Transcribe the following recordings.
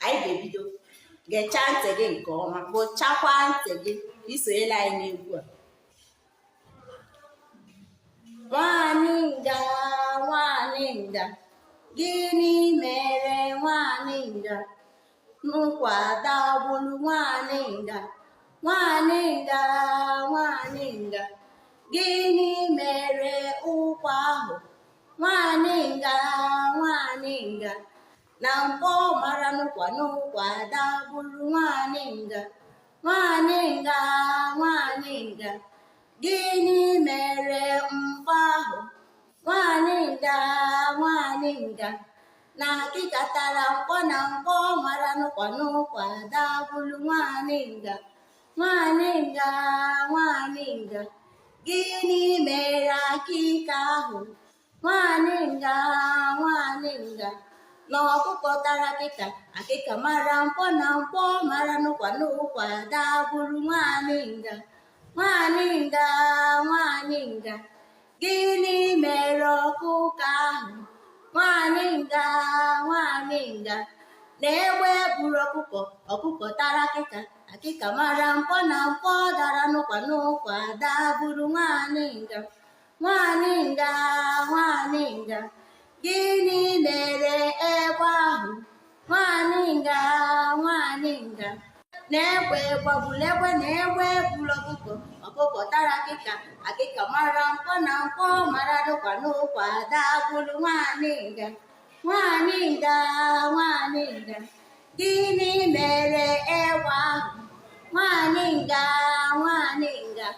anyị ga-ebido. Gechaa ntị gị nke ọma, kpụchakwaa ntị gị ka ị sonyela anyị n'egwu a. Nwanyị nga, nwanyị nga, gịnị mere nwanyị nga? N'ụkwa dagburu nwanyị nga, nwanyị nga, nwanyị nga, gịnị mere ụkwa ahụ? Nwanyị nga, nwanyị nga, na mkpọ mara n'ụkwa dagburu nwanyị nga, nwanyị nga, nwanyị nga, gịnị mere mkpọ ahụ? Nwanyị nga, nwanyị nga, na akịka tara mkpọ na mkpọ mara n'ụkwa dagburu nwanyị nga, nwanyị nga, nwanyị nga, gịnị mere akịka ahụ? Nwanyị nga, nwanyị nga, na ọkụkọ tara akịka, akịka mara mkpọ na mkpọ mara n'ụkwa dagburu nwanyị nga, nwanyị nga, nwanyị nga, gịnị mere ọkụkọ ahụ? Nwanyị nga, nwanyị nga, na egbe buru ọkụkọ, ọkụkọ tara akịka, akịka mara mkpọ na mkpọ dara n'ụkwa dagburu nwanyị nga, nwanyị nga, nwanyị nga, gịnị mere egbe ahụ? Nwanyị nga, nwanyị nga, na egbe gbagburu egbe, na egbe buru ọkụkọ, ọkụkọ tara akịka, akịka mara mkpọ na mkpọ mara n'ụkwa dagburu nwanyị nga, nwanyị nga, nwanyị nga, gịnị mere egbe ahụ? Nwanyị nga, nwanyị nga,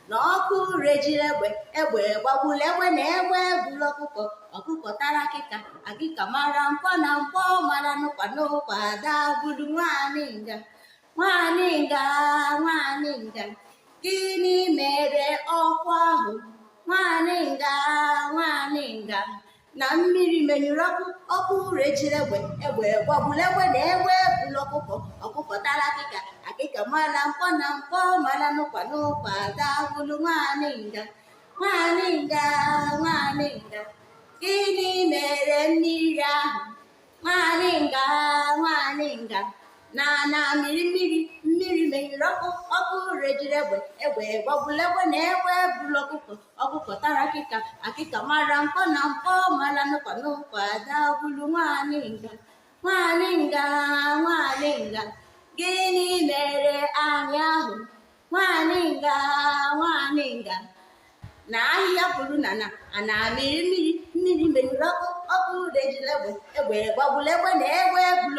na ọkụ rejiri egbe, egbe gbagburu egbe, na egbe buru ọkụkọ, ọkụkọ tara akịka, akịka mara mkpọ na mkpọ mara n'ụkwa dagburu nwanyị nga, nwanyị nga, nwanyị nga, gịnị mere ọkụ ahụ? Nwanyị nga, nwanyị nga, na mmiri menyụrụ ọkụ, ọkụ rejiri egbe, egbe gbagburu egbe, na egbe buru ọkụkọ, ọkụkọ tara akịka, akịka mara mkpọ na mkpọ mara n'ụkwa dagburu nwanyị nga, nwanyị nga, nwanyị nga, gịnị mere mmiri ahụ? Nwanyị nga, nwanyị nga, na mmiri menyụrụ ọkụ, ọkụ rejiri egbe, egbe gbagburu egbe, na egbe buru ọkụkọ, ọkụkọ tara akịka, akịka mara mkpọ na mkpọ mara n'ụkwa dagburu nwanyị nga, nwanyị nga, nwanyị nga, gịnị mere anyị ahụ? Nwanyị nga, nwanyị nga, na ahịhịa pụrụ na mmiri menyụrụ ọkụ, ọkụ rejiri egbe, egbe gbagburu egbe, na egbe buru